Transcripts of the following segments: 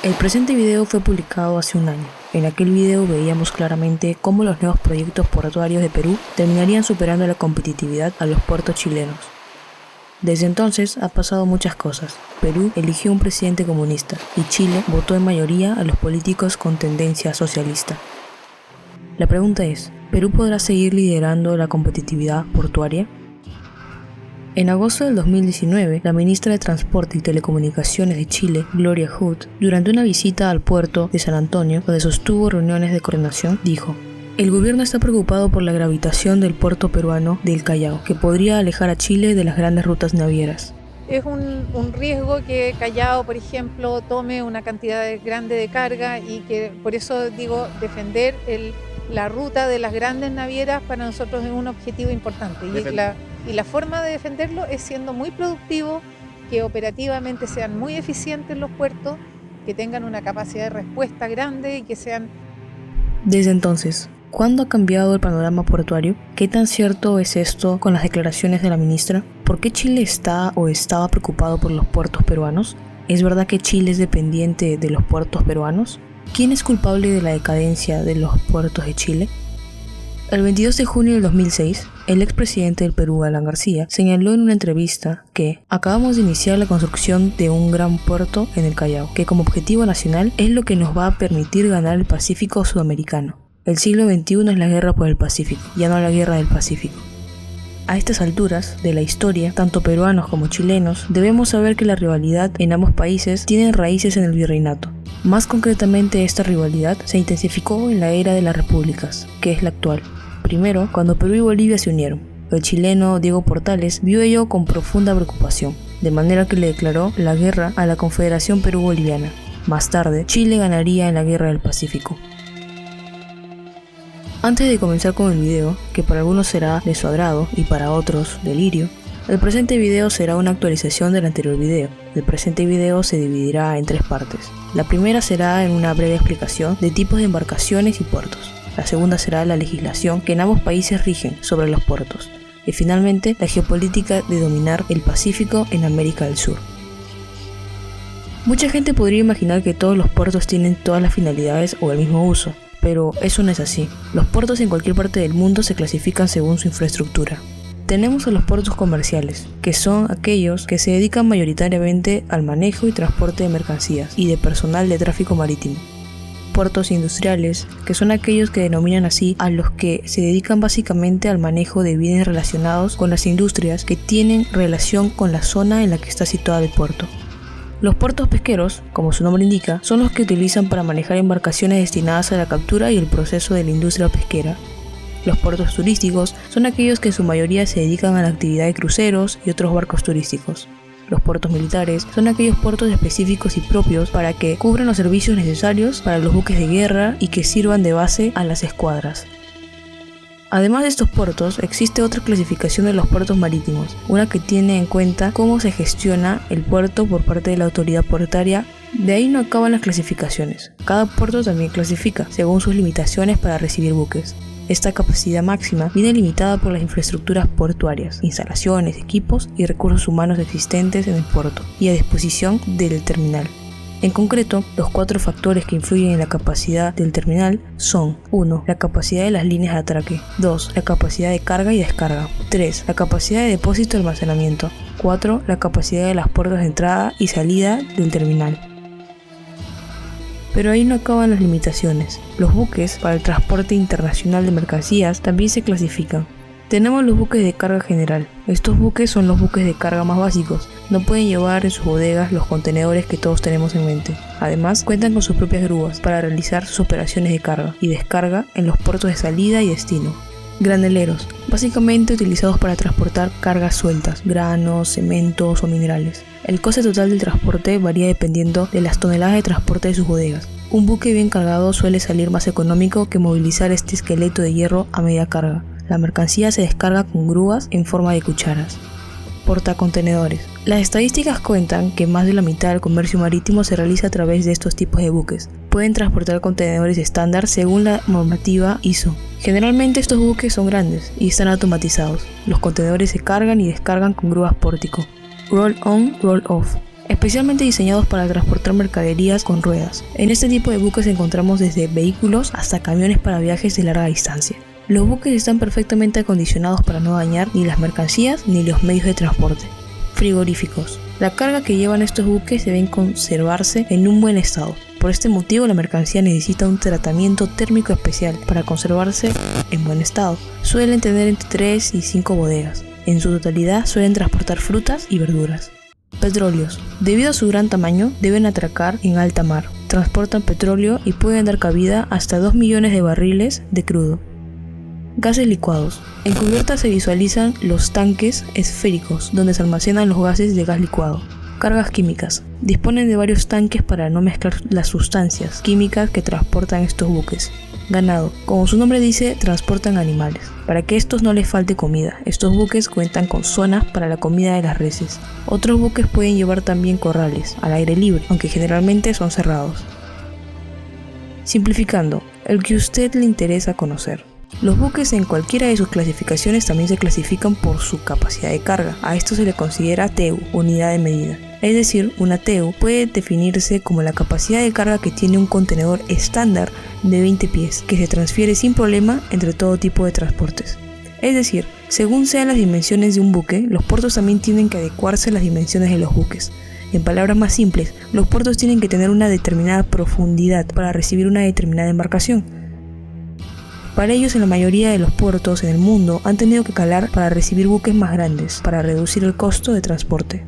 El presente video fue publicado hace un año. En aquel video veíamos claramente cómo los nuevos proyectos portuarios de Perú terminarían superando la competitividad a los puertos chilenos. Desde entonces ha pasado muchas cosas. Perú eligió un presidente comunista y Chile votó en mayoría a los políticos con tendencia socialista. La pregunta es, ¿Perú podrá seguir liderando la competitividad portuaria? En agosto del 2019, la ministra de Transporte y Telecomunicaciones de Chile, Gloria Hood, durante una visita al puerto de San Antonio, donde sostuvo reuniones de coordinación, dijo: "El gobierno está preocupado por la gravitación del puerto peruano del Callao, que podría alejar a Chile de las grandes rutas navieras. Es un riesgo que Callao, por ejemplo, tome una cantidad grande de carga y que por eso digo, defender la ruta de las grandes navieras para nosotros es un objetivo importante. Y la forma de defenderlo es siendo muy productivo, que operativamente sean muy eficientes los puertos, que tengan una capacidad de respuesta grande y que sean..." Desde entonces, ¿cuándo ha cambiado el panorama portuario? ¿Qué tan cierto es esto con las declaraciones de la ministra? ¿Por qué Chile está o estaba preocupado por los puertos peruanos? ¿Es verdad que Chile es dependiente de los puertos peruanos? ¿Quién es culpable de la decadencia de los puertos de Chile? El 22 de junio del 2006, el expresidente del Perú, Alan García, señaló en una entrevista que acabamos de iniciar la construcción de un gran puerto en el Callao, que como objetivo nacional es lo que nos va a permitir ganar el Pacífico sudamericano. El siglo XXI es la guerra por el Pacífico, ya no la guerra del Pacífico. A estas alturas de la historia, tanto peruanos como chilenos, debemos saber que la rivalidad en ambos países tiene raíces en el virreinato. Más concretamente, esta rivalidad se intensificó en la era de las repúblicas, que es la actual. Primero, cuando Perú y Bolivia se unieron. El chileno Diego Portales vio ello con profunda preocupación, de manera que le declaró la guerra a la Confederación Perú-Boliviana. Más tarde, Chile ganaría en la Guerra del Pacífico. Antes de comenzar con el video, que para algunos será de su agrado y para otros delirio, el presente video será una actualización del anterior video. El presente video se dividirá en 3 partes. La primera será en una breve explicación de tipos de embarcaciones y puertos. La segunda será la legislación que en ambos países rigen sobre los puertos. Y finalmente, la geopolítica de dominar el Pacífico en América del Sur. Mucha gente podría imaginar que todos los puertos tienen todas las finalidades o el mismo uso, pero eso no es así. Los puertos en cualquier parte del mundo se clasifican según su infraestructura. Tenemos a los puertos comerciales, que son aquellos que se dedican mayoritariamente al manejo y transporte de mercancías y de personal de tráfico marítimo. Puertos industriales, que son aquellos que denominan así a los que se dedican básicamente al manejo de bienes relacionados con las industrias que tienen relación con la zona en la que está situado el puerto. Los puertos pesqueros, como su nombre indica, son los que utilizan para manejar embarcaciones destinadas a la captura y el proceso de la industria pesquera. Los puertos turísticos son aquellos que en su mayoría se dedican a la actividad de cruceros y otros barcos turísticos. Los puertos militares son aquellos puertos específicos y propios para que cubran los servicios necesarios para los buques de guerra y que sirvan de base a las escuadras. Además de estos puertos, existe otra clasificación de los puertos marítimos, una que tiene en cuenta cómo se gestiona el puerto por parte de la autoridad portuaria. De ahí no acaban las clasificaciones. Cada puerto también clasifica, según sus limitaciones para recibir buques. Esta capacidad máxima viene limitada por las infraestructuras portuarias, instalaciones, equipos y recursos humanos existentes en el puerto y a disposición del terminal. En concreto, los 4 factores que influyen en la capacidad del terminal son: 1. La capacidad de las líneas de atraque. 2. La capacidad de carga y descarga. 3. La capacidad de depósito y almacenamiento. 4. La capacidad de las puertas de entrada y salida del terminal. Pero ahí no acaban las limitaciones. Los buques para el transporte internacional de mercancías también se clasifican. Tenemos los buques de carga general. Estos buques son los buques de carga más básicos. No pueden llevar en sus bodegas los contenedores que todos tenemos en mente. Además, cuentan con sus propias grúas para realizar sus operaciones de carga y descarga en los puertos de salida y destino. Graneleros, básicamente utilizados para transportar cargas sueltas, granos, cementos o minerales. El coste total del transporte varía dependiendo de las toneladas de transporte de sus bodegas. Un buque bien cargado suele salir más económico que movilizar este esqueleto de hierro a media carga. La mercancía se descarga con grúas en forma de cucharas. Portacontenedores. Las estadísticas cuentan que más de la mitad del comercio marítimo se realiza a través de estos tipos de buques. Pueden transportar contenedores estándar según la normativa ISO. Generalmente estos buques son grandes y están automatizados. Los contenedores se cargan y descargan con grúas pórtico. Roll-on, roll-off. especialmente diseñados para transportar mercaderías con ruedas. En este tipo de buques encontramos desde vehículos hasta camiones para viajes de larga distancia. Los buques están perfectamente acondicionados para no dañar ni las mercancías ni los medios de transporte. Frigoríficos. La carga que llevan estos buques deben conservarse en un buen estado. Por este motivo, la mercancía necesita un tratamiento térmico especial para conservarse en buen estado. Suelen tener entre 3 y 5 bodegas. En su totalidad suelen transportar frutas y verduras. Petróleos. Debido a su gran tamaño, deben atracar en alta mar. Transportan petróleo y pueden dar cabida hasta 2 millones de barriles de crudo. Gases licuados. En cubierta se visualizan los tanques esféricos, donde se almacenan los gases de gas licuado. Cargas químicas. Disponen de varios tanques para no mezclar las sustancias químicas que transportan estos buques. Ganado. Como su nombre dice, transportan animales. Para que estos no les falte comida, estos buques cuentan con zonas para la comida de las reses. Otros buques pueden llevar también corrales, al aire libre, aunque generalmente son cerrados. Simplificando, el que a usted le interesa conocer. Los buques en cualquiera de sus clasificaciones también se clasifican por su capacidad de carga. A esto se le considera TEU, unidad de medida. Es decir, una TEU puede definirse como la capacidad de carga que tiene un contenedor estándar de 20 pies, que se transfiere sin problema entre todo tipo de transportes. Es decir, según sean las dimensiones de un buque, los puertos también tienen que adecuarse a las dimensiones de los buques. En palabras más simples, los puertos tienen que tener una determinada profundidad para recibir una determinada embarcación. Para ellos, en la mayoría de los puertos en el mundo han tenido que calar para recibir buques más grandes, para reducir el costo de transporte.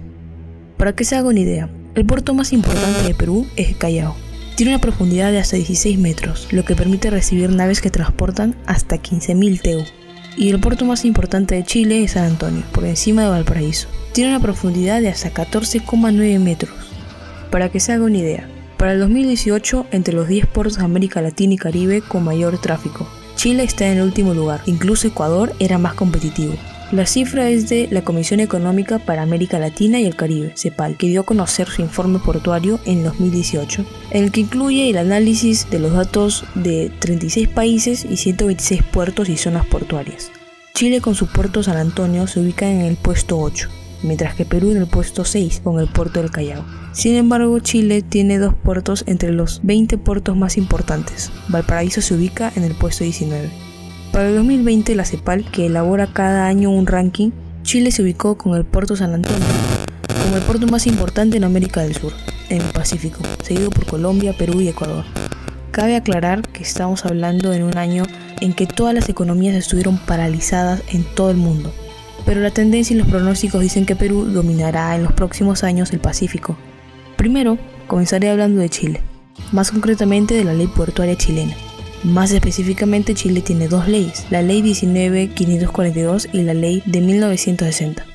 Para que se haga una idea, el puerto más importante de Perú es el Callao. Tiene una profundidad de hasta 16 metros, lo que permite recibir naves que transportan hasta 15.000 TEU. Y el puerto más importante de Chile es San Antonio, por encima de Valparaíso. Tiene una profundidad de hasta 14,9 metros. Para que se haga una idea, para el 2018, entre los 10 puertos de América Latina y Caribe con mayor tráfico, Chile está en el último lugar, incluso Ecuador era más competitivo. La cifra es de la Comisión Económica para América Latina y el Caribe, CEPAL, que dio a conocer su informe portuario en 2018, en el que incluye el análisis de los datos de 36 países y 126 puertos y zonas portuarias. Chile con su puerto San Antonio se ubica en el puesto 8, mientras que Perú en el puesto 6 con el puerto del Callao. Sin embargo, Chile tiene 2 puertos entre los 20 puertos más importantes. Valparaíso se ubica en el puesto 19. Para el 2020, la CEPAL, que elabora cada año un ranking, Chile se ubicó con el puerto San Antonio como el puerto más importante en América del Sur, en el Pacífico, seguido por Colombia, Perú y Ecuador. Cabe aclarar que estamos hablando en un año en que todas las economías estuvieron paralizadas en todo el mundo, pero la tendencia y los pronósticos dicen que Perú dominará en los próximos años el Pacífico. Primero, comenzaré hablando de Chile, más concretamente de la ley portuaria chilena. Más específicamente, Chile tiene 2 leyes, la ley 19.542 y la ley de 1960.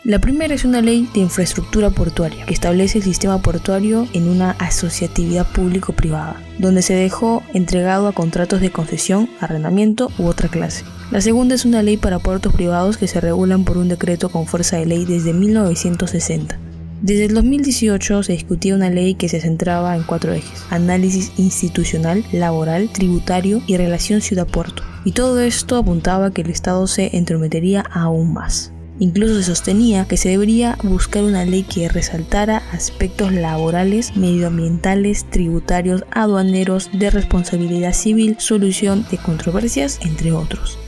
La primera es una ley de infraestructura portuaria que establece el sistema portuario en una asociatividad público-privada, donde se dejó entregado a contratos de concesión, arrendamiento u otra clase. La segunda es una ley para puertos privados que se regulan por un decreto con fuerza de ley desde 1960. Desde el 2018 se discutía una ley que se centraba en 4 ejes: análisis institucional, laboral, tributario y relación ciudad-puerto. Y todo esto apuntaba a que el Estado se entrometería aún más. Incluso se sostenía que se debería buscar una ley que resaltara aspectos laborales, medioambientales, tributarios, aduaneros, de responsabilidad civil, solución de controversias, entre otros.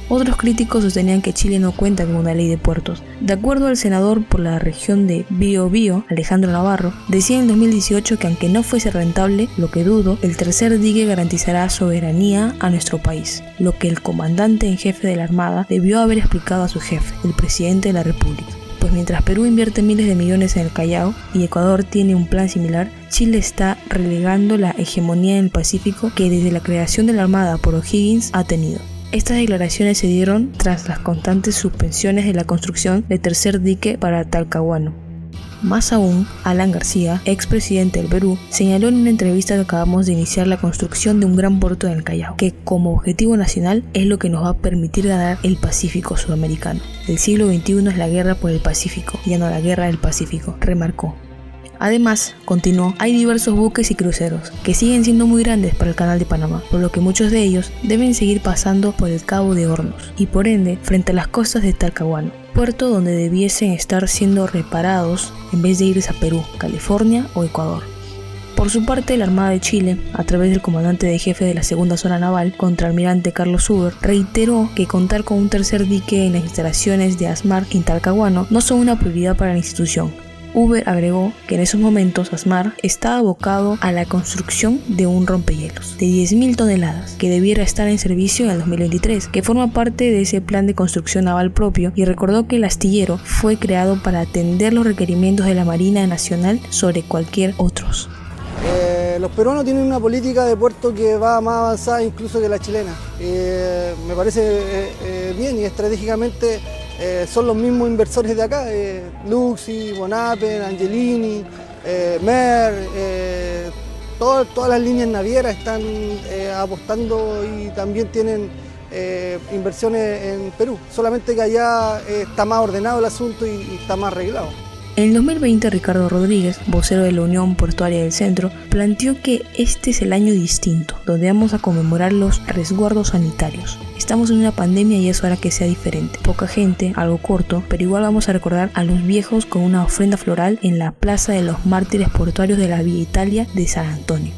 Otros críticos sostenían que Chile no cuenta con una ley de puertos. De acuerdo al senador por la región de Biobío, Alejandro Navarro, decía en 2018 que aunque no fuese rentable, lo que dudo, el tercer dique garantizará soberanía a nuestro país, lo que el comandante en jefe de la Armada debió haber explicado a su jefe, el presidente de la República. Pues mientras Perú invierte miles de millones en el Callao y Ecuador tiene un plan similar, Chile está relegando la hegemonía en el Pacífico que desde la creación de la Armada por O'Higgins ha tenido. Estas declaraciones se dieron tras las constantes suspensiones de la construcción del tercer dique para Talcahuano. Más aún, Alan García, expresidente del Perú, señaló en una entrevista que acabamos de iniciar la construcción de un gran puerto en el Callao, que como objetivo nacional es lo que nos va a permitir ganar el Pacífico sudamericano. El siglo XXI es la guerra por el Pacífico, ya no la guerra del Pacífico, remarcó. Además, continuó, hay diversos buques y cruceros que siguen siendo muy grandes para el Canal de Panamá, por lo que muchos de ellos deben seguir pasando por el Cabo de Hornos y por ende frente a las costas de Talcahuano, puerto donde debiesen estar siendo reparados en vez de irse a Perú, California o Ecuador. Por su parte, la Armada de Chile, a través del comandante de jefe de la segunda zona naval, contraalmirante Carlos Huber, reiteró que contar con un tercer dique en las instalaciones de ASMAR en Talcahuano no son una prioridad para la institución. Huber agregó que en esos momentos ASMAR está abocado a la construcción de un rompehielos de 10.000 toneladas que debiera estar en servicio en el 2023, que forma parte de ese plan de construcción naval propio, y recordó que el astillero fue creado para atender los requerimientos de la Marina Nacional sobre cualquier otros. Los peruanos tienen una política de puerto que va más avanzada incluso que la chilena. Me parece bien, y estratégicamente son los mismos inversores de acá, Luxi, Bonapen, Angelini, Mer, todas las líneas navieras están apostando y también tienen inversiones en Perú, solamente que allá está más ordenado el asunto y está más arreglado. En el 2020, Ricardo Rodríguez, vocero de la Unión Portuaria del Centro, planteó que este es el año distinto, donde vamos a conmemorar los resguardos sanitarios. Estamos en una pandemia y es hora que sea diferente. Poca gente, algo corto, pero igual vamos a recordar a los viejos con una ofrenda floral en la Plaza de los Mártires Portuarios de la Vía Italia de San Antonio.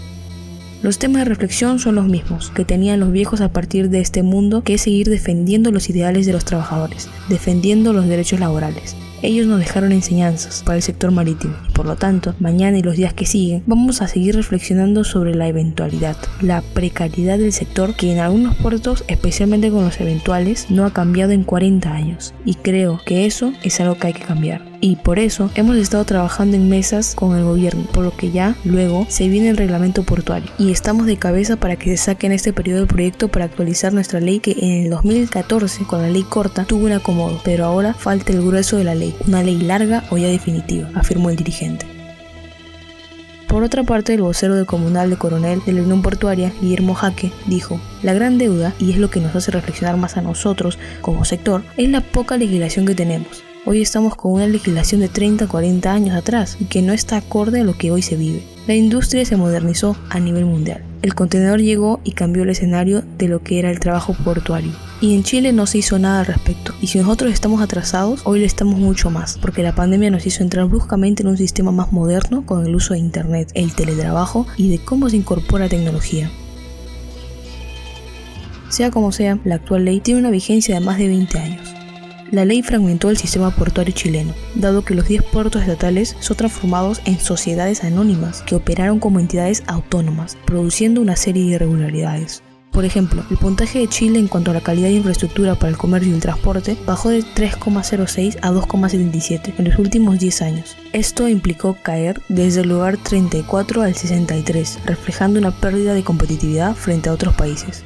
Los temas de reflexión son los mismos que tenían los viejos a partir de este mundo, que es seguir defendiendo los ideales de los trabajadores, defendiendo los derechos laborales. Ellos nos dejaron enseñanzas para el sector marítimo y por lo tanto, mañana y los días que siguen, vamos a seguir reflexionando sobre la eventualidad, la precariedad del sector que en algunos puertos, especialmente con los eventuales, no ha cambiado en 40 años. Y creo que eso es algo que hay que cambiar. Y por eso hemos estado trabajando en mesas con el gobierno, por lo que ya luego se viene el reglamento portuario. Y estamos de cabeza para que se saque en este periodo el proyecto para actualizar nuestra ley, que en el 2014, con la ley corta, tuvo un acomodo, pero ahora falta el grueso de la ley, una ley larga o ya definitiva, afirmó el dirigente. Por otra parte, el vocero del Comunal de Coronel de la Unión Portuaria, Guillermo Jaque, dijo: la gran deuda, y es lo que nos hace reflexionar más a nosotros como sector, es la poca legislación que tenemos. Hoy estamos con una legislación de 30 o 40 años atrás y que no está acorde a lo que hoy se vive. La industria se modernizó a nivel mundial. El contenedor llegó y cambió el escenario de lo que era el trabajo portuario. Y en Chile no se hizo nada al respecto. Y si nosotros estamos atrasados, hoy lo estamos mucho más, porque la pandemia nos hizo entrar bruscamente en un sistema más moderno con el uso de internet, el teletrabajo y de cómo se incorpora tecnología. Sea como sea, la actual ley tiene una vigencia de más de 20 años. La ley fragmentó el sistema portuario chileno, dado que los 10 puertos estatales son transformados en sociedades anónimas que operaron como entidades autónomas, produciendo una serie de irregularidades. Por ejemplo, el puntaje de Chile en cuanto a la calidad de infraestructura para el comercio y el transporte bajó de 3,06 a 2,77 en los últimos 10 años. Esto implicó caer desde el lugar 34 al 63, reflejando una pérdida de competitividad frente a otros países.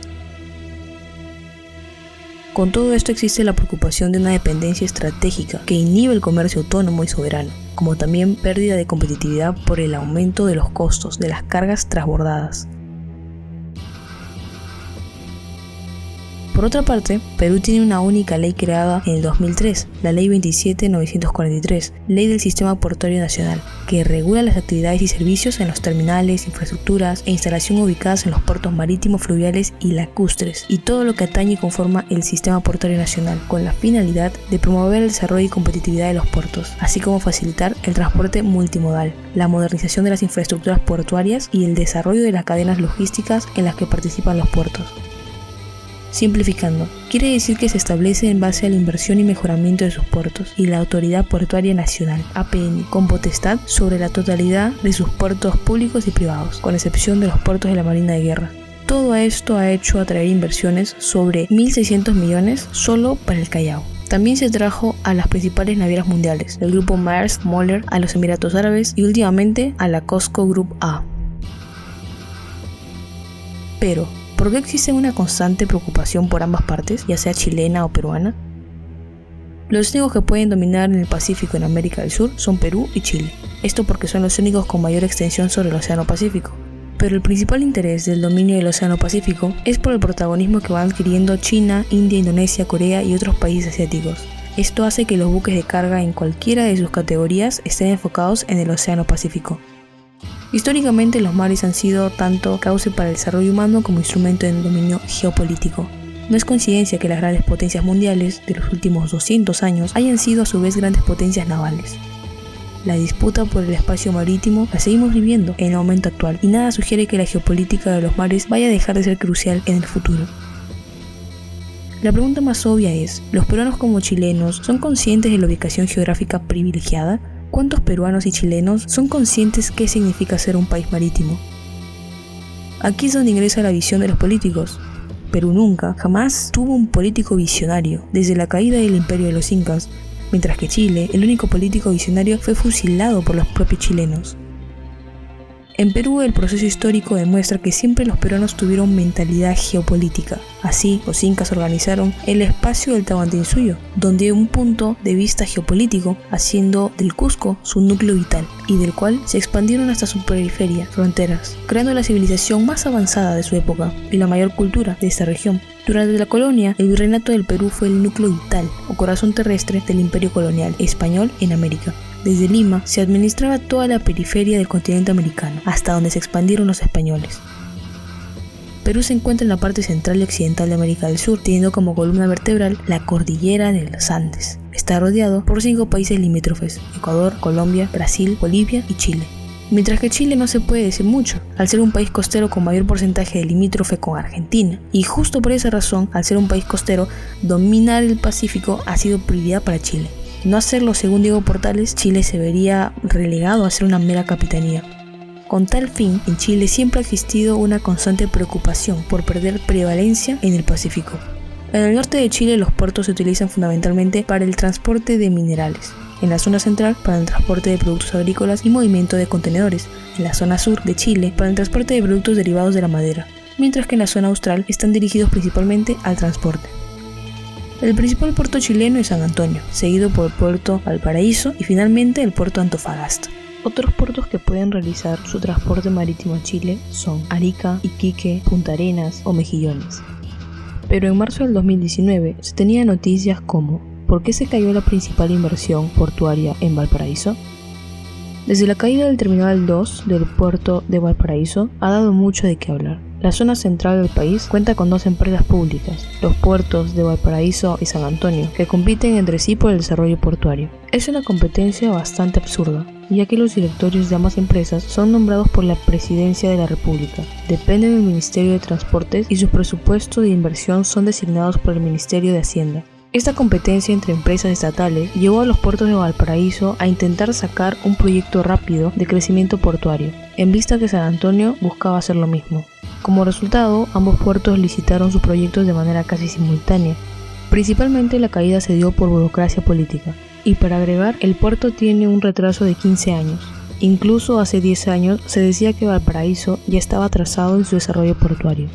Con todo esto existe la preocupación de una dependencia estratégica que inhibe el comercio autónomo y soberano, como también pérdida de competitividad por el aumento de los costos de las cargas transbordadas. Por otra parte, Perú tiene una única ley creada en el 2003, la Ley 27.943, Ley del Sistema Portuario Nacional, que regula las actividades y servicios en los terminales, infraestructuras e instalación ubicadas en los puertos marítimos, fluviales y lacustres, y todo lo que atañe y conforma el Sistema Portuario Nacional, con la finalidad de promover el desarrollo y competitividad de los puertos, así como facilitar el transporte multimodal, la modernización de las infraestructuras portuarias y el desarrollo de las cadenas logísticas en las que participan los puertos. Simplificando, quiere decir que se establece en base a la inversión y mejoramiento de sus puertos y la Autoridad Portuaria Nacional, APN, con potestad sobre la totalidad de sus puertos públicos y privados, con excepción de los puertos de la Marina de Guerra. Todo esto ha hecho atraer inversiones sobre 1.600 millones solo para el Callao. También se trajo a las principales navieras mundiales, el grupo Maersk, Moller, a los Emiratos Árabes y últimamente a la COSCO Group A. Pero, ¿por qué existe una constante preocupación por ambas partes, ya sea chilena o peruana? Los únicos que pueden dominar en el Pacífico en América del Sur son Perú y Chile. Esto porque son los únicos con mayor extensión sobre el Océano Pacífico. Pero el principal interés del dominio del Océano Pacífico es por el protagonismo que van adquiriendo China, India, Indonesia, Corea y otros países asiáticos. Esto hace que los buques de carga en cualquiera de sus categorías estén enfocados en el Océano Pacífico. Históricamente los mares han sido tanto cauce para el desarrollo humano como instrumento de dominio geopolítico. No es coincidencia que las grandes potencias mundiales de los últimos 200 años hayan sido a su vez grandes potencias navales. La disputa por el espacio marítimo la seguimos viviendo en el momento actual y nada sugiere que la geopolítica de los mares vaya a dejar de ser crucial en el futuro. La pregunta más obvia es, ¿los peruanos como chilenos son conscientes de la ubicación geográfica privilegiada? ¿Cuántos peruanos y chilenos son conscientes qué significa ser un país marítimo? Aquí es donde ingresa la visión de los políticos. Perú nunca, jamás tuvo un político visionario, desde la caída del imperio de los incas, mientras que Chile, el único político visionario, fue fusilado por los propios chilenos. En Perú el proceso histórico demuestra que siempre los peruanos tuvieron mentalidad geopolítica. Así, los incas organizaron el espacio del Tahuantinsuyo, donde un punto de vista geopolítico, haciendo del Cusco su núcleo vital, y del cual se expandieron hasta su periferia, fronteras, creando la civilización más avanzada de su época y la mayor cultura de esta región. Durante la colonia, el virreinato del Perú fue el núcleo vital o corazón terrestre del imperio colonial español en América. Desde Lima se administraba toda la periferia del continente americano, hasta donde se expandieron los españoles. Perú se encuentra en la parte central y occidental de América del Sur, teniendo como columna vertebral la cordillera de los Andes. Está rodeado por 5 países limítrofes: Ecuador, Colombia, Brasil, Bolivia y Chile. Mientras que Chile no se puede decir mucho, al ser un país costero con mayor porcentaje de limítrofe con Argentina. Y justo por esa razón, al ser un país costero, dominar el Pacífico ha sido prioridad para Chile. No hacerlo, según Diego Portales, Chile se vería relegado a ser una mera capitanía. Con tal fin, en Chile siempre ha existido una constante preocupación por perder prevalencia en el Pacífico. En el norte de Chile los puertos se utilizan fundamentalmente para el transporte de minerales. En la zona central para el transporte de productos agrícolas y movimiento de contenedores. En la zona sur de Chile para el transporte de productos derivados de la madera. Mientras que en la zona austral están dirigidos principalmente al transporte. El principal puerto chileno es San Antonio, seguido por el puerto Valparaíso y finalmente el puerto Antofagasta. Otros puertos que pueden realizar su transporte marítimo a Chile son Arica, Iquique, Punta Arenas o Mejillones. Pero en marzo del 2019 se tenía noticias como ¿por qué se cayó la principal inversión portuaria en Valparaíso? Desde la caída del Terminal 2 del puerto de Valparaíso ha dado mucho de qué hablar. La zona central del país cuenta con 2 empresas públicas, los puertos de Valparaíso y San Antonio, que compiten entre sí por el desarrollo portuario. Es una competencia bastante absurda, ya que los directorios de ambas empresas son nombrados por la Presidencia de la República, dependen del Ministerio de Transportes y sus presupuestos de inversión son designados por el Ministerio de Hacienda. Esta competencia entre empresas estatales llevó a los puertos de Valparaíso a intentar sacar un proyecto rápido de crecimiento portuario, en vista que San Antonio buscaba hacer lo mismo. Como resultado, ambos puertos licitaron sus proyectos de manera casi simultánea. Principalmente la caída se dio por burocracia política. Y para agregar, el puerto tiene un retraso de 15 años. Incluso hace 10 años se decía que Valparaíso ya estaba atrasado en su desarrollo portuario.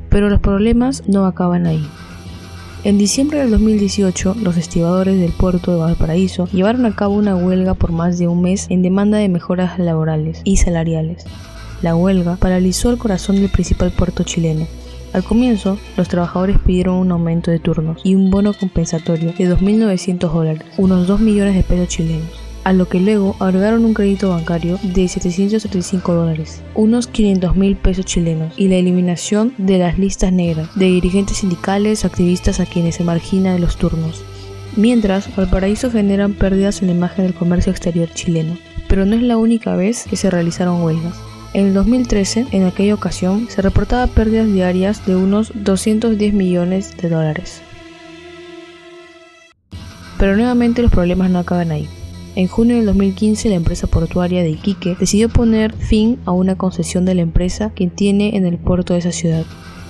Pero los problemas no acaban ahí. En diciembre del 2018, los estibadores del puerto de Valparaíso llevaron a cabo una huelga por más de un mes en demanda de mejoras laborales y salariales. La huelga paralizó el corazón del principal puerto chileno. Al comienzo, los trabajadores pidieron un aumento de turnos y un bono compensatorio de $2.900, unos 2 millones de pesos chilenos, a lo que luego agregaron un crédito bancario de $735, unos 500.000 pesos chilenos, y la eliminación de las listas negras de dirigentes sindicales, activistas a quienes se margina de los turnos. Mientras, Valparaíso generan pérdidas en la imagen del comercio exterior chileno, pero no es la única vez que se realizaron huelgas. En el 2013, en aquella ocasión, se reportaba pérdidas diarias de unos $210 millones. Pero nuevamente los problemas no acaban ahí. En junio del 2015, la empresa portuaria de Iquique decidió poner fin a una concesión de la empresa que tiene en el puerto de esa ciudad.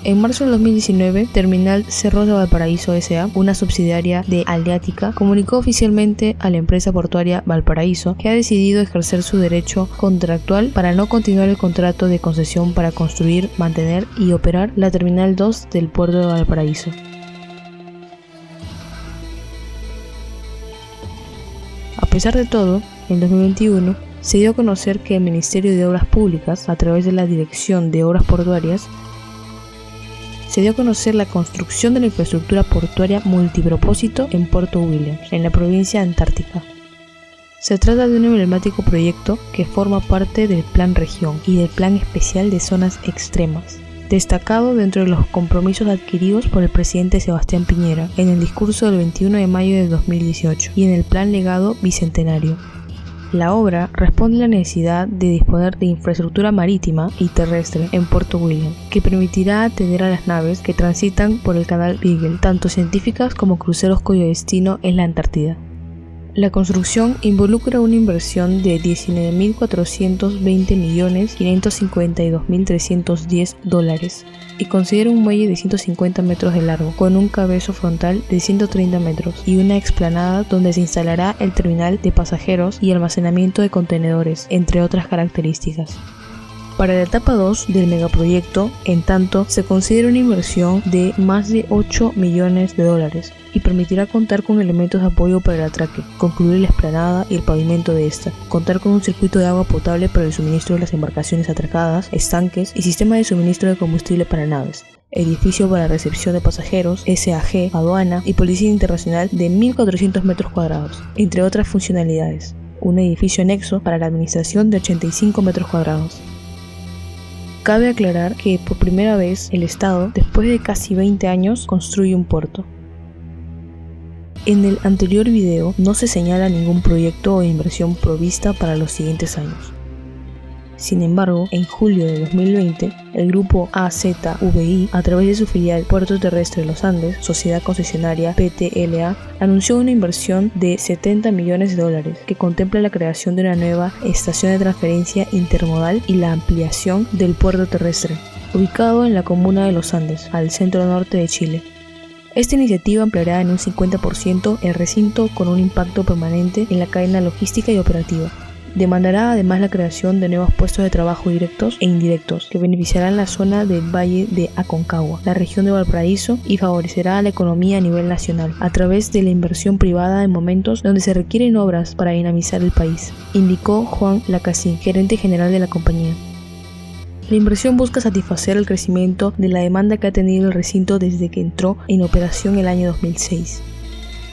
En marzo del 2019, Terminal Cerros de Valparaíso S.A., una subsidiaria de Aleática, comunicó oficialmente a la empresa portuaria Valparaíso que ha decidido ejercer su derecho contractual para no continuar el contrato de concesión para construir, mantener y operar la Terminal 2 del puerto de Valparaíso. A pesar de todo, en 2021 se dio a conocer que el Ministerio de Obras Públicas, a través de la Dirección de Obras Portuarias, se dio a conocer la construcción de la infraestructura portuaria multipropósito en Puerto Williams, en la provincia antártica. Se trata de un emblemático proyecto que forma parte del Plan Región y del Plan Especial de Zonas Extremas, destacado dentro de los compromisos adquiridos por el presidente Sebastián Piñera en el discurso del 21 de mayo de 2018 y en el Plan Legado Bicentenario. La obra responde a la necesidad de disponer de infraestructura marítima y terrestre en Puerto Williams, que permitirá atender a las naves que transitan por el canal Beagle, tanto científicas como cruceros cuyo destino es la Antártida. La construcción involucra una inversión de $19.420.552.310 y considera un muelle de 150 metros de largo, con un cabezo frontal de 130 metros y una explanada donde se instalará el terminal de pasajeros y almacenamiento de contenedores, entre otras características. Para la etapa 2 del megaproyecto, en tanto, se considera una inversión de más de $8 millones y permitirá contar con elementos de apoyo para el atraque, concluir la explanada y el pavimento de esta, contar con un circuito de agua potable para el suministro de las embarcaciones atracadas, estanques y sistema de suministro de combustible para naves, edificio para recepción de pasajeros, SAG, aduana y policía internacional de 1.400 metros cuadrados, entre otras funcionalidades, un edificio anexo para la administración de 85 metros cuadrados. Cabe aclarar que por primera vez el Estado, después de casi 20 años, construye un puerto. En el anterior video no se señala ningún proyecto o inversión provista para los siguientes años. Sin embargo, en julio de 2020, el grupo AZVI, a través de su filial Puerto Terrestre de los Andes, sociedad concesionaria PTLA, anunció una inversión de $70 millones que contempla la creación de una nueva estación de transferencia intermodal y la ampliación del puerto terrestre, ubicado en la comuna de Los Andes, al centro norte de Chile. Esta iniciativa ampliará en un 50% el recinto con un impacto permanente en la cadena logística y operativa. Demandará además la creación de nuevos puestos de trabajo directos e indirectos que beneficiarán la zona del Valle de Aconcagua, la región de Valparaíso y favorecerá a la economía a nivel nacional a través de la inversión privada en momentos donde se requieren obras para dinamizar el país, indicó Juan Lacasín, gerente general de la compañía. La inversión busca satisfacer el crecimiento de la demanda que ha tenido el recinto desde que entró en operación el año 2006.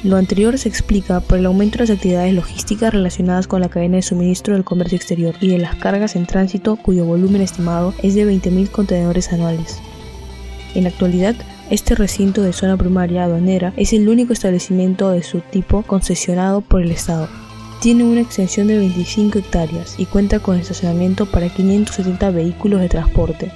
Lo anterior se explica por el aumento de las actividades logísticas relacionadas con la cadena de suministro del comercio exterior y de las cargas en tránsito, cuyo volumen estimado es de 20.000 contenedores anuales. En la actualidad, este recinto de zona primaria aduanera es el único establecimiento de su tipo concesionado por el Estado. Tiene una extensión de 25 hectáreas y cuenta con estacionamiento para 570 vehículos de transporte.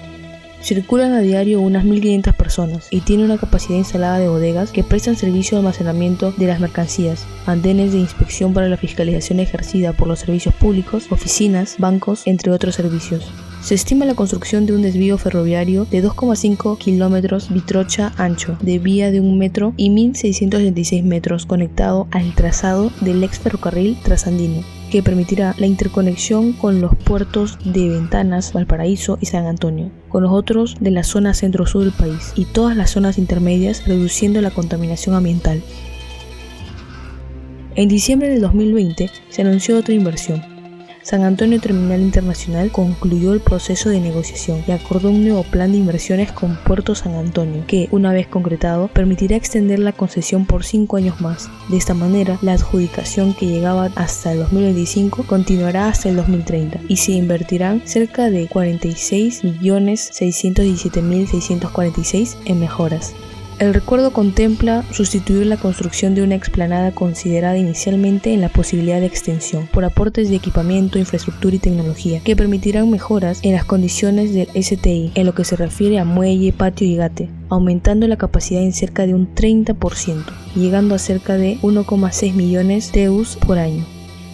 Circulan a diario unas 1.500 personas y tiene una capacidad instalada de bodegas que prestan servicio de almacenamiento de las mercancías, andenes de inspección para la fiscalización ejercida por los servicios públicos, oficinas, bancos, entre otros servicios. Se estima la construcción de un desvío ferroviario de 2,5 kilómetros bitrocha ancho, de vía de 1 metro y 1.676 metros conectado al trazado del ex ferrocarril trasandino, que permitirá la interconexión con los puertos de Ventanas, Valparaíso y San Antonio, con los otros de la zona centro-sur del país y todas las zonas intermedias, reduciendo la contaminación ambiental. En diciembre del 2020 se anunció otra inversión. San Antonio Terminal Internacional concluyó el proceso de negociación y acordó un nuevo plan de inversiones con Puerto San Antonio, que, una vez concretado, permitirá extender la concesión por 5 años más. De esta manera, la adjudicación que llegaba hasta el 2025 continuará hasta el 2030 y se invertirán cerca de $46.617.646 en mejoras. El recuerdo contempla sustituir la construcción de una explanada considerada inicialmente en la posibilidad de extensión por aportes de equipamiento, infraestructura y tecnología que permitirán mejoras en las condiciones del STI en lo que se refiere a muelle, patio y gate, aumentando la capacidad en cerca de un 30%, llegando a cerca de 1,6 millones TEUs por año.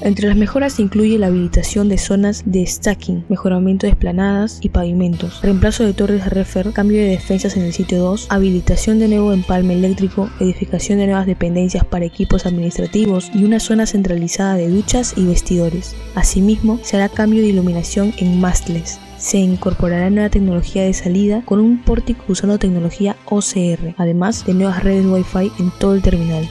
Entre las mejoras se incluye la habilitación de zonas de stacking, mejoramiento de esplanadas y pavimentos, reemplazo de torres de refer, cambio de defensas en el sitio 2, habilitación de nuevo empalme eléctrico, edificación de nuevas dependencias para equipos administrativos y una zona centralizada de duchas y vestidores. Asimismo, se hará cambio de iluminación en mastles. Se incorporará nueva tecnología de salida con un pórtico usando tecnología OCR, además de nuevas redes Wi-Fi en todo el terminal.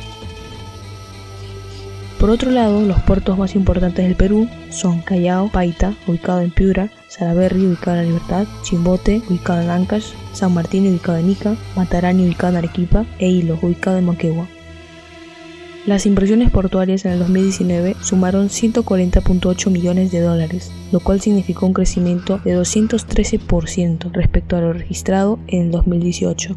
Por otro lado, los puertos más importantes del Perú son Callao, Paita, ubicado en Piura, Salaberry, ubicado en La Libertad, Chimbote, ubicado en Ancash, San Martín, ubicado en Ica, Matarani, ubicado en Arequipa, e Hilo, ubicado en Moquegua. Las inversiones portuarias en el 2019 sumaron $140.8 millones, lo cual significó un crecimiento de 213% respecto a lo registrado en el 2018.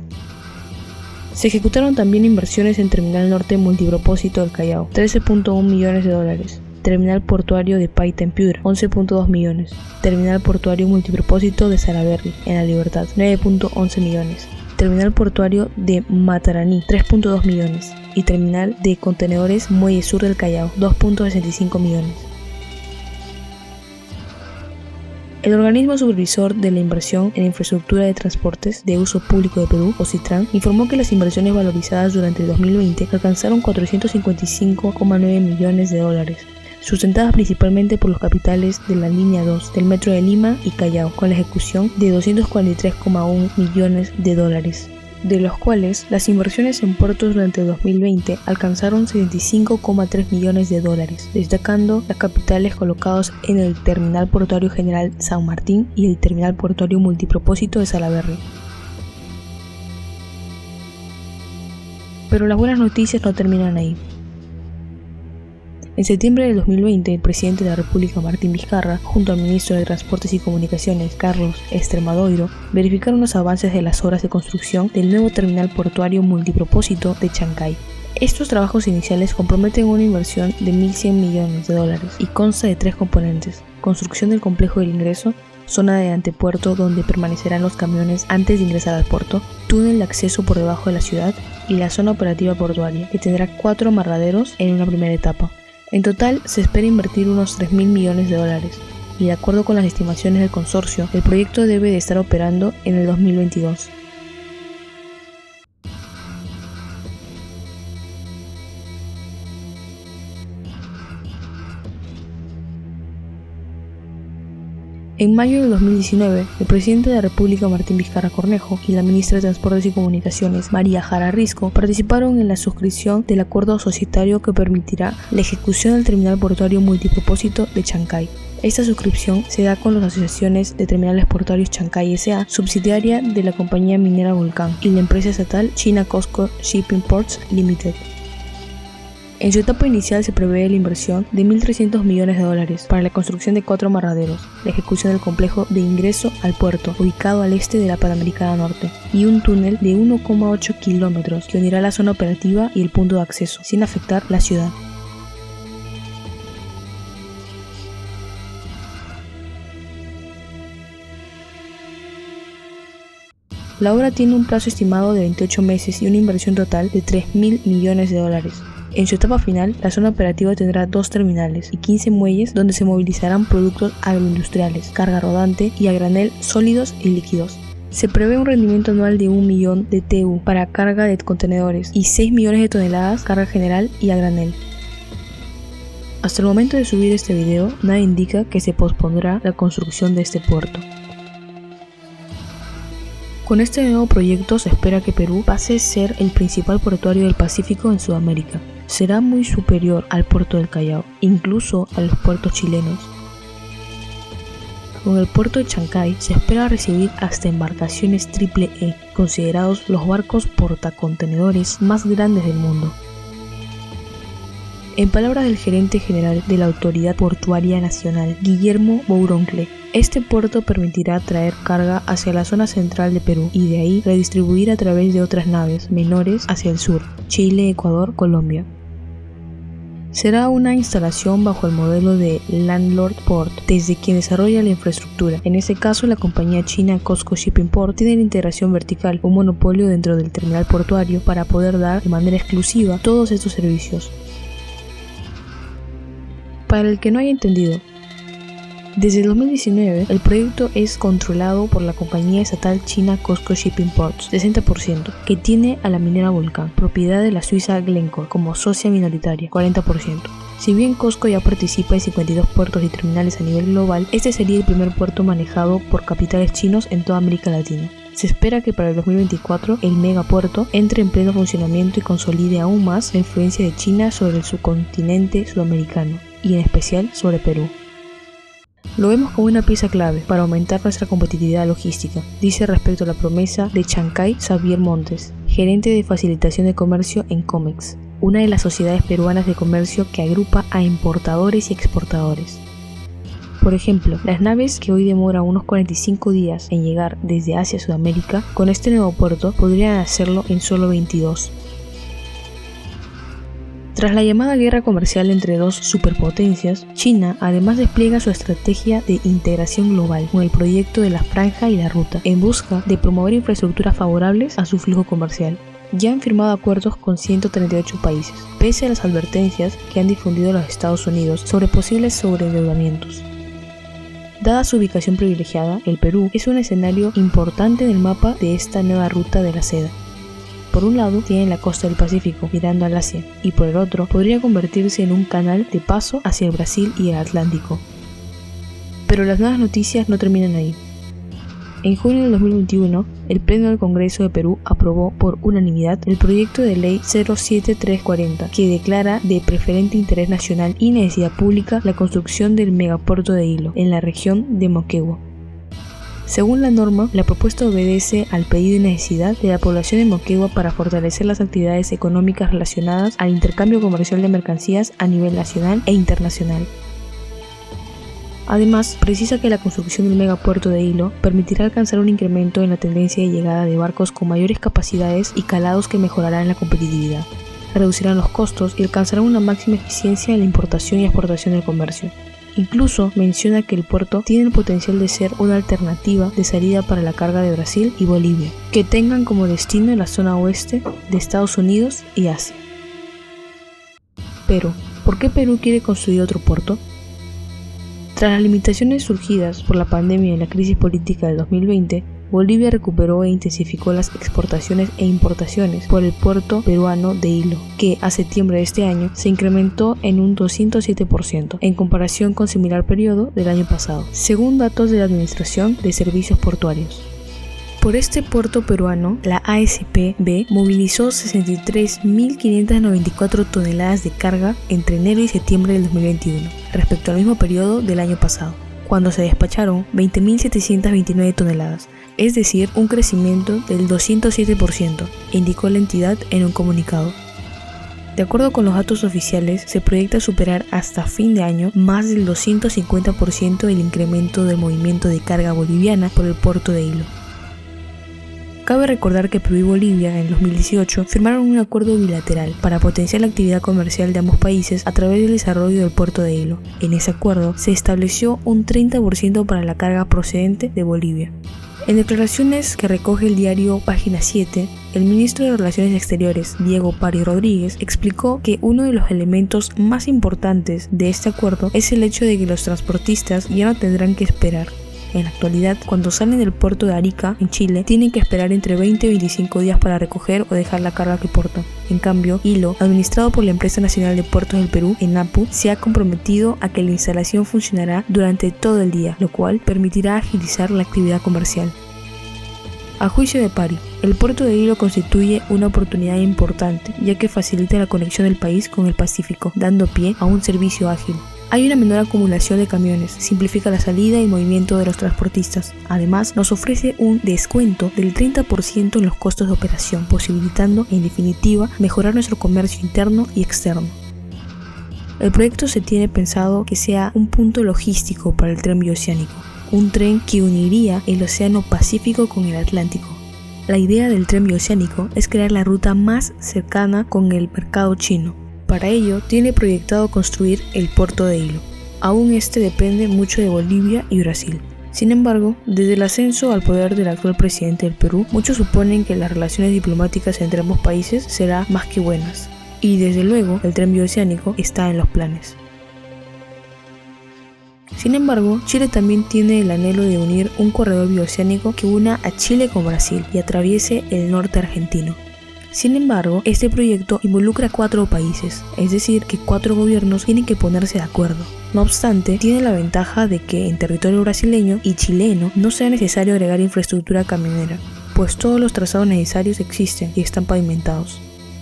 Se ejecutaron también inversiones en Terminal Norte Multipropósito del Callao, $13.1 millones, Terminal Portuario de Paita en Piura, $11.2 millones, Terminal Portuario Multipropósito de Salaberry en La Libertad, $9.11 millones, Terminal Portuario de Matarani, $3.2 millones, y Terminal de Contenedores Muelle Sur del Callao, $2.65 millones. El organismo supervisor de la inversión en infraestructura de transportes de uso público de Perú, OSITRAN, informó que las inversiones valorizadas durante el 2020 alcanzaron $455,9 millones, sustentadas principalmente por los capitales de la línea 2 del Metro de Lima y Callao, con la ejecución de $243,1 millones, de los cuales las inversiones en puertos durante el 2020 alcanzaron $75,3 millones, destacando las capitales colocados en el Terminal Portuario General San Martín y el Terminal Portuario Multipropósito de Salaberry. Pero las buenas noticias no terminan ahí. En septiembre del 2020, el presidente de la República, Martín Vizcarra, junto al ministro de Transportes y Comunicaciones, Carlos Extremadoiro, verificaron los avances de las obras de construcción del nuevo terminal portuario multipropósito de Chancay. Estos trabajos iniciales comprometen una inversión de $1.100 millones y consta de 3 componentes: construcción del complejo del ingreso, zona de antepuerto donde permanecerán los camiones antes de ingresar al puerto, túnel de acceso por debajo de la ciudad y la zona operativa portuaria, que tendrá 4 amarraderos en una primera etapa. En total, se espera invertir unos $3.000 millones y de acuerdo con las estimaciones del consorcio, el proyecto debe de estar operando en el 2022. En mayo del 2019, el presidente de la República, Martín Vizcarra Cornejo, y la ministra de Transportes y Comunicaciones, María Jara Risco, participaron en la suscripción del acuerdo societario que permitirá la ejecución del terminal portuario multipropósito de Chancay. Esta suscripción se da con las asociaciones de terminales portuarios Chancay S.A., subsidiaria de la compañía minera Volcán, y la empresa estatal China COSCO Shipping Ports Limited. En su etapa inicial se prevé la inversión de $1.300 millones para la construcción de 4 amarraderos, la ejecución del complejo de ingreso al puerto, ubicado al este de la Panamericana Norte, y un túnel de 1,8 kilómetros que unirá la zona operativa y el punto de acceso, sin afectar la ciudad. La obra tiene un plazo estimado de 28 meses y una inversión total de $3.000 millones. En su etapa final, la zona operativa tendrá 2 terminales y 15 muelles donde se movilizarán productos agroindustriales, carga rodante y a granel sólidos y líquidos. Se prevé un rendimiento anual de 1 millón de TEU para carga de contenedores y 6 millones de toneladas carga general y a granel. Hasta el momento de subir este video, nada indica que se pospondrá la construcción de este puerto. Con este nuevo proyecto se espera que Perú pase a ser el principal portuario del Pacífico en Sudamérica. Será muy superior al puerto del Callao, incluso a los puertos chilenos. Con el puerto de Chancay se espera recibir hasta embarcaciones Triple-E, considerados los barcos portacontenedores más grandes del mundo. En palabras del gerente general de la Autoridad Portuaria Nacional, Guillermo Bouroncle, este puerto permitirá traer carga hacia la zona central de Perú y de ahí redistribuir a través de otras naves menores hacia el sur, Chile, Ecuador, Colombia. Será una instalación bajo el modelo de Landlord Port, desde quien desarrolla la infraestructura. En este caso, la compañía china COSCO Shipping Port tiene la integración vertical, un monopolio dentro del terminal portuario para poder dar de manera exclusiva todos estos servicios. Para el que no haya entendido, desde el 2019 el proyecto es controlado por la compañía estatal china COSCO Shipping Ports, 60%, que tiene a la minera Volcán, propiedad de la suiza Glencore, como socia minoritaria, 40%. Si bien COSCO ya participa en 52 puertos y terminales a nivel global, este sería el primer puerto manejado por capitales chinos en toda América Latina. Se espera que para el 2024 el megapuerto entre en pleno funcionamiento y consolide aún más la influencia de China sobre el subcontinente sudamericano, y en especial sobre Perú. Lo vemos como una pieza clave para aumentar nuestra competitividad logística, dice respecto a la promesa de Chancay Xavier Montes, gerente de facilitación de comercio en Comex, una de las sociedades peruanas de comercio que agrupa a importadores y exportadores. Por ejemplo, las naves que hoy demoran unos 45 días en llegar desde Asia a Sudamérica, con este nuevo puerto podrían hacerlo en solo 22. Tras la llamada guerra comercial entre dos superpotencias, China además despliega su estrategia de integración global con el proyecto de la Franja y la Ruta, en busca de promover infraestructuras favorables a su flujo comercial. Ya han firmado acuerdos con 138 países, pese a las advertencias que han difundido los Estados Unidos sobre posibles sobreendeudamientos. Dada su ubicación privilegiada, el Perú es un escenario importante en el mapa de esta nueva ruta de la seda. Por un lado tiene la costa del Pacífico mirando al Asia, y por el otro podría convertirse en un canal de paso hacia el Brasil y el Atlántico. Pero las nuevas noticias no terminan ahí. En junio del 2021, el Pleno del Congreso de Perú aprobó por unanimidad el proyecto de ley 07340, que declara de preferente interés nacional y necesidad pública la construcción del megapuerto de Hilo, en la región de Moquegua. Según la norma, la propuesta obedece al pedido y necesidad de la población de Moquegua para fortalecer las actividades económicas relacionadas al intercambio comercial de mercancías a nivel nacional e internacional. Además, precisa que la construcción del megapuerto de Hilo permitirá alcanzar un incremento en la tendencia de llegada de barcos con mayores capacidades y calados que mejorarán la competitividad, reducirán los costos y alcanzarán una máxima eficiencia en la importación y exportación del comercio. Incluso menciona que el puerto tiene el potencial de ser una alternativa de salida para la carga de Brasil y Bolivia, que tengan como destino la zona oeste de Estados Unidos y Asia. Pero, ¿por qué Perú quiere construir otro puerto? Tras las limitaciones surgidas por la pandemia y la crisis política del 2020, Bolivia recuperó e intensificó las exportaciones e importaciones por el puerto peruano de Hilo, que a septiembre de este año se incrementó en un 207% en comparación con similar periodo del año pasado, según datos de la Administración de Servicios Portuarios. Por este puerto peruano, la ASP-B movilizó 63.594 toneladas de carga entre enero y septiembre del 2021, respecto al mismo periodo del año pasado, cuando se despacharon 20.729 toneladas, es decir, un crecimiento del 207%, indicó la entidad en un comunicado. De acuerdo con los datos oficiales, se proyecta superar hasta fin de año más del 250% del incremento del movimiento de carga boliviana por el puerto de Hilo. Cabe recordar que Perú y Bolivia en 2018 firmaron un acuerdo bilateral para potenciar la actividad comercial de ambos países a través del desarrollo del puerto de Hilo. En ese acuerdo se estableció un 30% para la carga procedente de Bolivia. En declaraciones que recoge el diario Página 7, el ministro de Relaciones Exteriores, Diego Pari Rodríguez, explicó que uno de los elementos más importantes de este acuerdo es el hecho de que los transportistas ya no tendrán que esperar. En la actualidad, cuando salen del puerto de Arica, en Chile, tienen que esperar entre 20 y 25 días para recoger o dejar la carga que portan. En cambio, Hilo, administrado por la Empresa Nacional de Puertos del Perú, ENAPU, se ha comprometido a que la instalación funcionará durante todo el día, lo cual permitirá agilizar la actividad comercial. A juicio de Pari, el puerto de Hilo constituye una oportunidad importante, ya que facilita la conexión del país con el Pacífico, dando pie a un servicio ágil. Hay una menor acumulación de camiones, simplifica la salida y movimiento de los transportistas. Además, nos ofrece un descuento del 30% en los costos de operación, posibilitando, en definitiva, mejorar nuestro comercio interno y externo. El proyecto se tiene pensado que sea un punto logístico para el tren bioceánico, un tren que uniría el Océano Pacífico con el Atlántico. La idea del tren bioceánico es crear la ruta más cercana con el mercado chino. Para ello, tiene proyectado construir el puerto de Hilo. Aún este depende mucho de Bolivia y Brasil. Sin embargo, desde el ascenso al poder del actual presidente del Perú, muchos suponen que las relaciones diplomáticas entre ambos países serán más que buenas. Y desde luego, el tren bioceánico está en los planes. Sin embargo, Chile también tiene el anhelo de unir un corredor bioceánico que una a Chile con Brasil y atraviese el norte argentino. Sin embargo, este proyecto involucra 4 países, es decir, que 4 gobiernos tienen que ponerse de acuerdo. No obstante, tiene la ventaja de que en territorio brasileño y chileno no sea necesario agregar infraestructura camionera. pues todos los trazados necesarios existen y están pavimentados.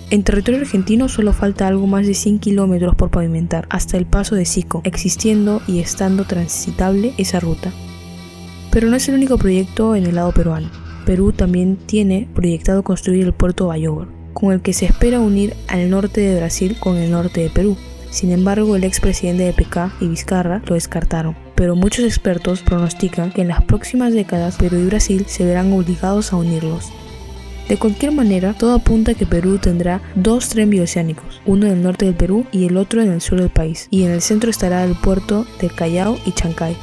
En territorio argentino solo falta algo más de 100 kilómetros por pavimentar hasta el paso de Sico, existiendo y estando transitable esa ruta. Pero no es el único proyecto en el lado peruano. Perú también tiene proyectado construir el puerto de Bayóvar, con el que se espera unir al norte de Brasil con el norte de Perú. Sin embargo, el expresidente de PK y Vizcarra lo descartaron, pero muchos expertos pronostican que en las próximas décadas Perú y Brasil se verán obligados a unirlos. De cualquier manera, todo apunta a que Perú tendrá 2 trenes bioceánicos, uno en el norte del Perú y el otro en el sur del país, y en el centro estará el puerto de Callao y Chancay.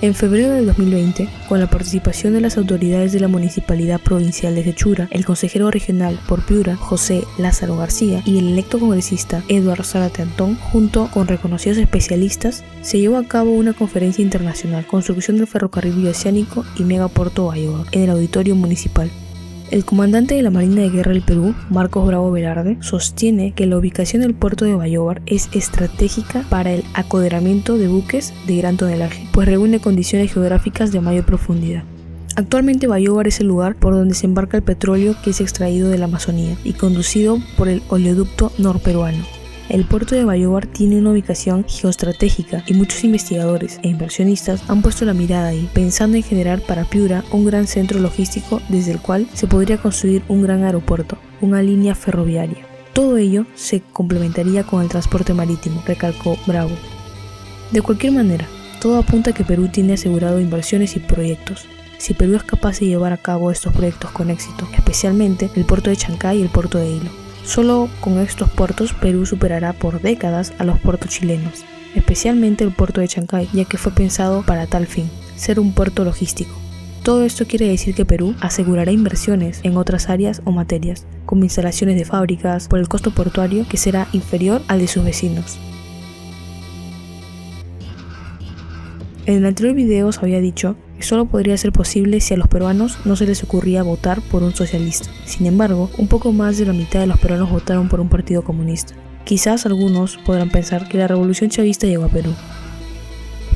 En febrero del 2020, con la participación de las autoridades de la Municipalidad Provincial de Sechura, el consejero regional por Piura, José Lázaro García, y el electo congresista Eduardo Zárate Antón, junto con reconocidos especialistas, se llevó a cabo una conferencia internacional, Construcción del Ferrocarril Bioceánico y Megapuerto Bayóvar, en el Auditorio Municipal. El comandante de la Marina de Guerra del Perú, Marcos Bravo Velarde, sostiene que la ubicación del puerto de Bayóvar es estratégica para el acoderamiento de buques de gran tonelaje, pues reúne condiciones geográficas de mayor profundidad. Actualmente Bayóvar es el lugar por donde se embarca el petróleo que es extraído de la Amazonía y conducido por el oleoducto norperuano. El puerto de Bayóvar tiene una ubicación geoestratégica y muchos investigadores e inversionistas han puesto la mirada ahí, pensando en generar para Piura un gran centro logístico desde el cual se podría construir un gran aeropuerto, una línea ferroviaria. Todo ello se complementaría con el transporte marítimo, recalcó Bravo. De cualquier manera, todo apunta a que Perú tiene asegurado inversiones y proyectos. Si Perú es capaz de llevar a cabo estos proyectos con éxito, especialmente el puerto de Chancay y el puerto de Hilo. Solo con estos puertos Perú superará por décadas a los puertos chilenos, especialmente el puerto de Chancay, ya que fue pensado para tal fin, ser un puerto logístico. Todo esto quiere decir que Perú asegurará inversiones en otras áreas o materias, como instalaciones de fábricas, por el costo portuario que será inferior al de sus vecinos. En el anterior video se había dicho que solo podría ser posible si a los peruanos no se les ocurría votar por un socialista. Sin embargo, un poco más de la mitad de los peruanos votaron por un partido comunista. Quizás algunos podrán pensar que la revolución chavista llegó a Perú,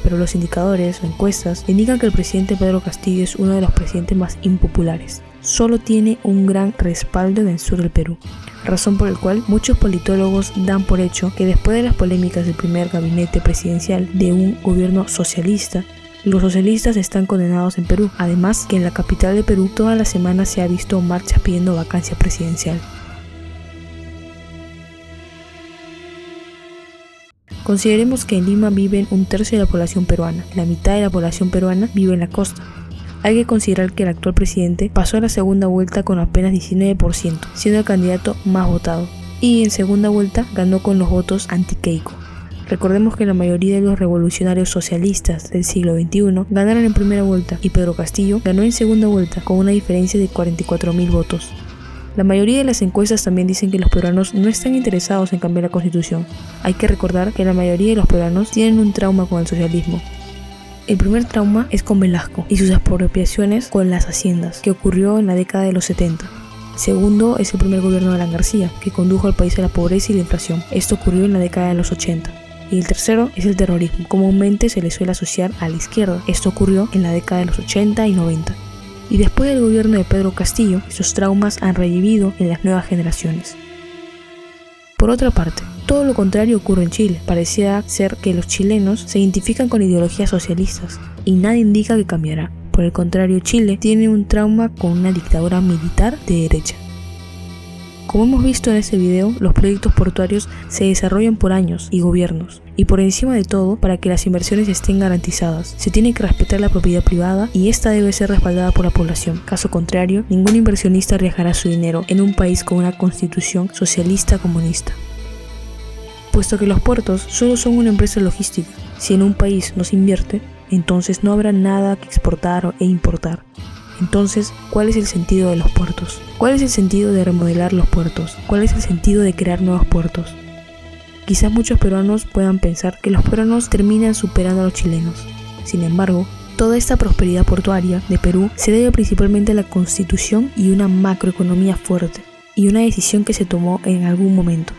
pero los indicadores o encuestas indican que el presidente Pedro Castillo es uno de los presidentes más impopulares. Solo tiene un gran respaldo en el sur del Perú, razón por la cual muchos politólogos dan por hecho que después de las polémicas del primer gabinete presidencial de un gobierno socialista, los socialistas están condenados en Perú. Además, que en la capital de Perú todas las semanas se ha visto marchas pidiendo vacancia presidencial. Consideremos que en Lima viven un tercio de la población peruana, la mitad de la población peruana vive en la costa. Hay que considerar que el actual presidente pasó a la segunda vuelta con apenas 19%, siendo el candidato más votado, y en segunda vuelta ganó con los votos anti-Keiko. Recordemos que la mayoría de los revolucionarios socialistas del siglo XXI ganaron en primera vuelta y Pedro Castillo ganó en segunda vuelta con una diferencia de 44.000 votos. La mayoría de las encuestas también dicen que los peruanos no están interesados en cambiar la constitución. Hay que recordar que la mayoría de los peruanos tienen un trauma con el socialismo. El primer trauma es con Velasco y sus expropiaciones con las haciendas, que ocurrió en la década de los 70. Segundo es el primer gobierno de Alan García, que condujo al país a la pobreza y la inflación. Esto ocurrió en la década de los 80. Y el tercero es el terrorismo, comúnmente se le suele asociar a la izquierda. Esto ocurrió en la década de los 80 y 90. Y después del gobierno de Pedro Castillo, esos traumas han revivido en las nuevas generaciones. Por otra parte, todo lo contrario ocurre en Chile. Pareciera ser que los chilenos se identifican con ideologías socialistas y nada indica que cambiará. Por el contrario, Chile tiene un trauma con una dictadura militar de derecha. Como hemos visto en este video, los proyectos portuarios se desarrollan por años y gobiernos. Y por encima de todo, para que las inversiones estén garantizadas, se tiene que respetar la propiedad privada y esta debe ser respaldada por la población. Caso contrario, ningún inversionista arriesgará su dinero en un país con una constitución socialista comunista. Puesto que los puertos solo son una empresa logística, si en un país no se invierte, entonces no habrá nada que exportar e importar. Entonces, ¿cuál es el sentido de los puertos? ¿Cuál es el sentido de remodelar los puertos? ¿Cuál es el sentido de crear nuevos puertos? Quizás muchos peruanos puedan pensar que los peruanos terminan superando a los chilenos. Sin embargo, toda esta prosperidad portuaria de Perú se debe principalmente a la constitución y una macroeconomía fuerte, y una decisión que se tomó en algún momento.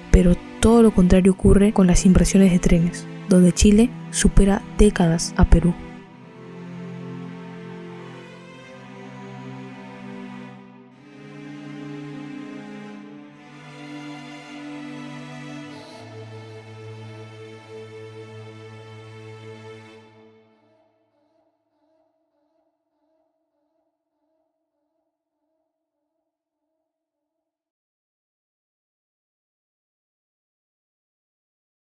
Pero todo lo contrario ocurre con las inversiones de trenes, donde Chile supera décadas a Perú.